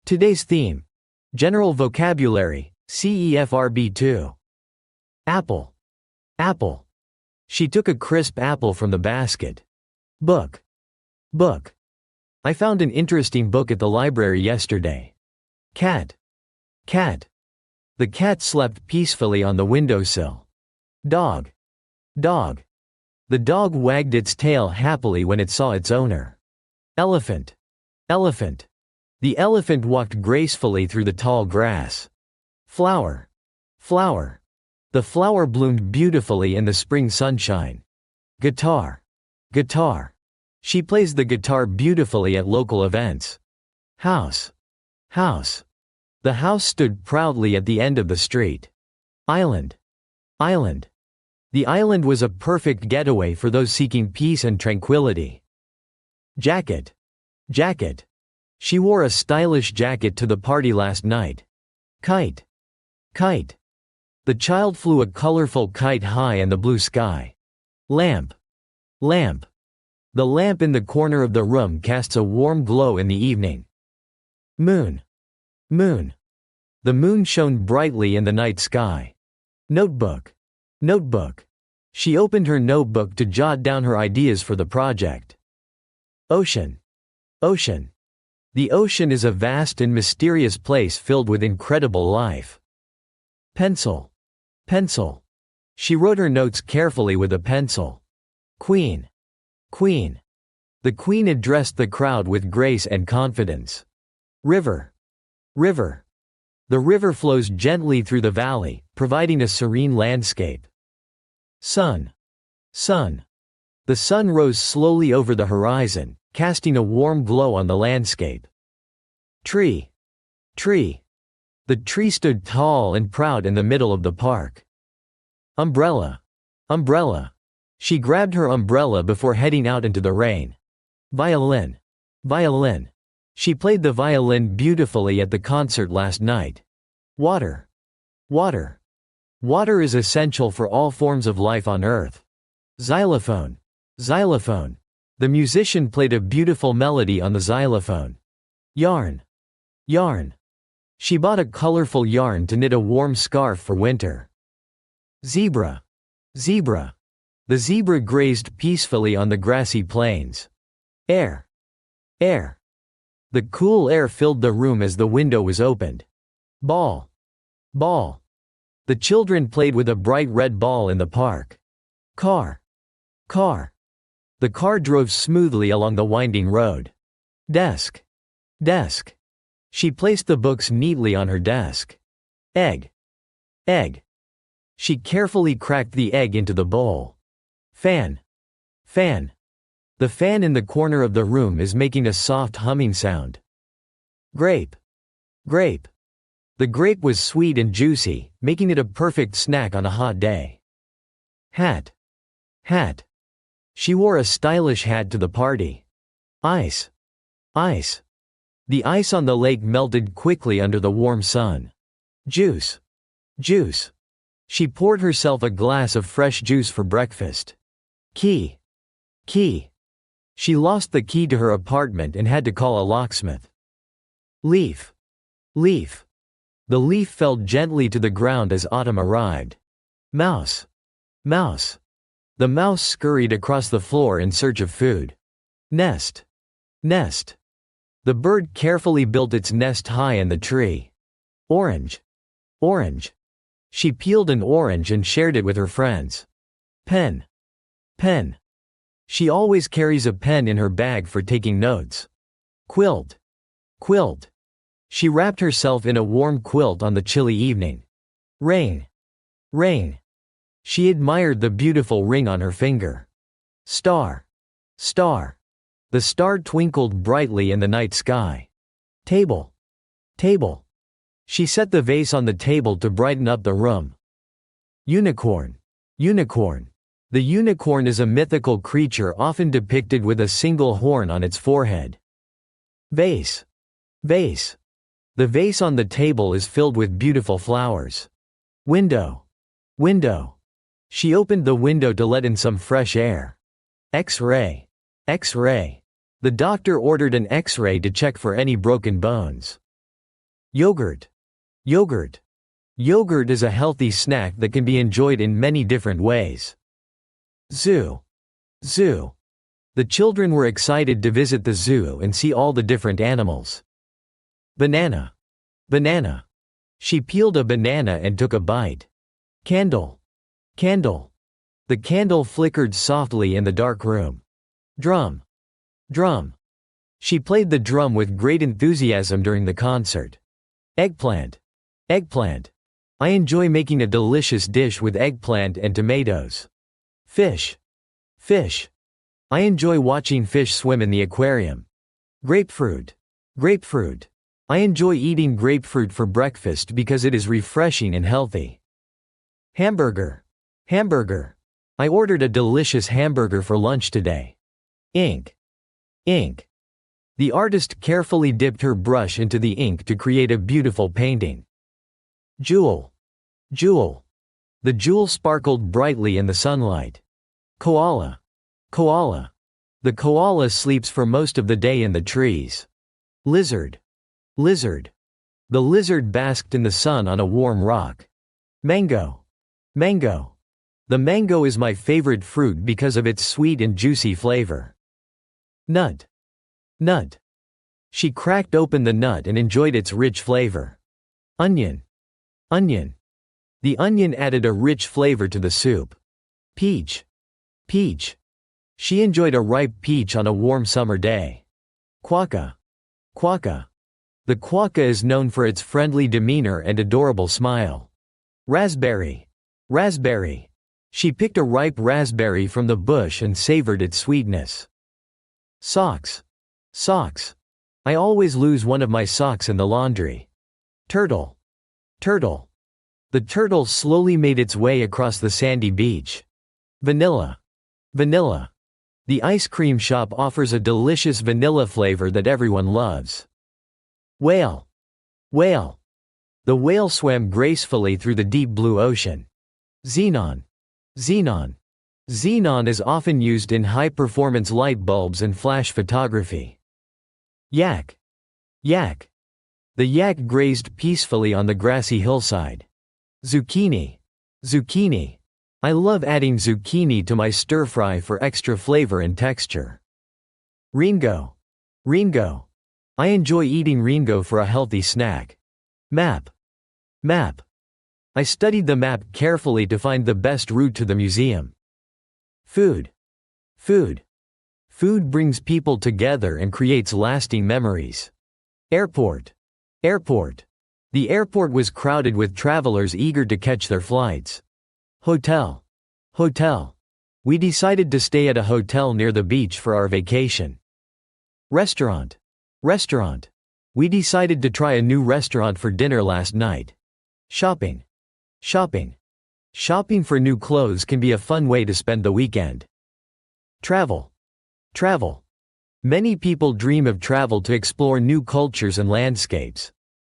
Today's theme: General Vocabulary, Cefr B2. Apple. Apple. She took a crisp apple from the basket. Book. Book. I found an interesting book at the library yesterday. Cat. Cat. The cat slept peacefully on the windowsill. Dog. Dog. The dog wagged its tail happily when it saw its owner. Elephant. Elephant. The elephant walked gracefully through the tall grass. Flower. Flower. The flower bloomed beautifully in the spring sunshine. Guitar. Guitar. She plays the guitar beautifully at local events. House. House. The house stood proudly at the end of the street. Island. Island. The island was a perfect getaway for those seeking peace and tranquility. Jacket. Jacket. She wore a stylish jacket to the party last night. Kite. Kite. The child flew a colorful kite high in the blue sky. Lamp. Lamp. The lamp in the corner of the room casts a warm glow in the evening. Moon. Moon. The moon shone brightly in the night sky. Notebook. Notebook. She opened her notebook to jot down her ideas for the project. Ocean. Ocean. The ocean is a vast and mysterious place filled with incredible life. Pencil. Pencil. She wrote her notes carefully with a pencil. Queen. Queen. The queen addressed the crowd with grace and confidence. River. River. The river flows gently through the valley, providing a serene landscape. Sun. Sun. The sun rose slowly over the horizon, casting a warm glow on the landscape. Tree. Tree. The tree stood tall and proud in the middle of the park. Umbrella. Umbrella. She grabbed her umbrella before heading out into the rain. Violin. Violin. She played the violin beautifully at the concert last night. Water. Water. Water is essential for all forms of life on Earth. Xylophone. Xylophone. The musician played a beautiful melody on the xylophone. Yarn. Yarn. She bought a colorful yarn to knit a warm scarf for winter. Zebra. Zebra. The zebra grazed peacefully on the grassy plains. Air. Air. The cool air filled the room as the window was opened. Ball. Ball. The children played with a bright red ball in the park. Car. Car. The car drove smoothly along the winding road. Desk. Desk. She placed the books neatly on her desk. Egg. Egg. She carefully cracked the egg into the bowl. Fan. Fan. The fan in the corner of the room is making a soft humming sound. Grape. Grape. The grape was sweet and juicy, making it a perfect snack on a hot day. Hat. Hat. She wore a stylish hat to the party. Ice. Ice. The ice on the lake melted quickly under the warm sun. Juice. Juice. She poured herself a glass of fresh juice for breakfast. Key. Key. She lost the key to her apartment and had to call a locksmith. Leaf. Leaf. The leaf fell gently to the ground as autumn arrived. Mouse. Mouse. The mouse scurried across the floor in search of food. Nest. Nest. The bird carefully built its nest high in the tree. Orange. Orange. She peeled an orange and shared it with her friends. Pen. Pen. She always carries a pen in her bag for taking notes. Quilt. Quilt. She wrapped herself in a warm quilt on the chilly evening. Rain. Rain. She admired the beautiful ring on her finger. Star. Star. The star twinkled brightly in the night sky. Table. Table. She set the vase on the table to brighten up the room. Unicorn. Unicorn. The unicorn is a mythical creature often depicted with a single horn on its forehead. Vase. Vase. The vase on the table is filled with beautiful flowers. Window. Window. She opened the window to let in some fresh air. X-ray. X-ray. The doctor ordered an X-ray to check for any broken bones. Yogurt. Yogurt. Yogurt is a healthy snack that can be enjoyed in many different ways. Zoo. Zoo. The children were excited to visit the zoo and see all the different animals. Banana. Banana. She peeled a banana and took a bite. Candle. Candle. The candle flickered softly in the dark room. Drum. Drum. She played the drum with great enthusiasm during the concert. Eggplant. Eggplant. I enjoy making a delicious dish with eggplant and tomatoes. Fish. Fish. I enjoy watching fish swim in the aquarium. Grapefruit. Grapefruit. I enjoy eating grapefruit for breakfast because it is refreshing and healthy. Hamburger. Hamburger. I ordered a delicious hamburger for lunch today. Ink. Ink. The artist carefully dipped her brush into the ink to create a beautiful painting. Jewel. Jewel. The jewel sparkled brightly in the sunlight. Koala. Koala. The koala sleeps for most of the day in the trees. Lizard. Lizard. The lizard basked in the sun on a warm rock. Mango. Mango. The mango is my favorite fruit because of its sweet and juicy flavor. Nut. Nut. She cracked open the nut and enjoyed its rich flavor. Onion. Onion. The onion added a rich flavor to the soup. Peach. Peach. She enjoyed a ripe peach on a warm summer day. Quokka. Quokka. The quokka is known for its friendly demeanor and adorable smile. Raspberry. Raspberry. She picked a ripe raspberry from the bush and savored its sweetness. Socks. Socks. I always lose one of my socks in the laundry. Turtle. Turtle. The turtle slowly made its way across the sandy beach. Vanilla. Vanilla. The ice cream shop offers a delicious vanilla flavor that everyone loves. Whale. Whale. The whale swam gracefully through the deep blue ocean. Xenon. Xenon. Xenon is often used in high-performance light bulbs and flash photography. Yak. Yak. The yak grazed peacefully on the grassy hillside. Zucchini. Zucchini. I love adding zucchini to my stir-fry for extra flavor and texture. Ringo. Ringo. I enjoy eating ringo for a healthy snack. Map. Map. I studied the map carefully to find the best route to the museum. Food. Food. Food brings people together and creates lasting memories. Airport. Airport. The airport was crowded with travelers eager to catch their flights. Hotel. Hotel. We decided to stay at a hotel near the beach for our vacation. Restaurant. Restaurant. We decided to try a new restaurant for dinner last night. Shopping. Shopping. Shopping for new clothes can be a fun way to spend the weekend. Travel. Travel. Many people dream of travel to explore new cultures and landscapes.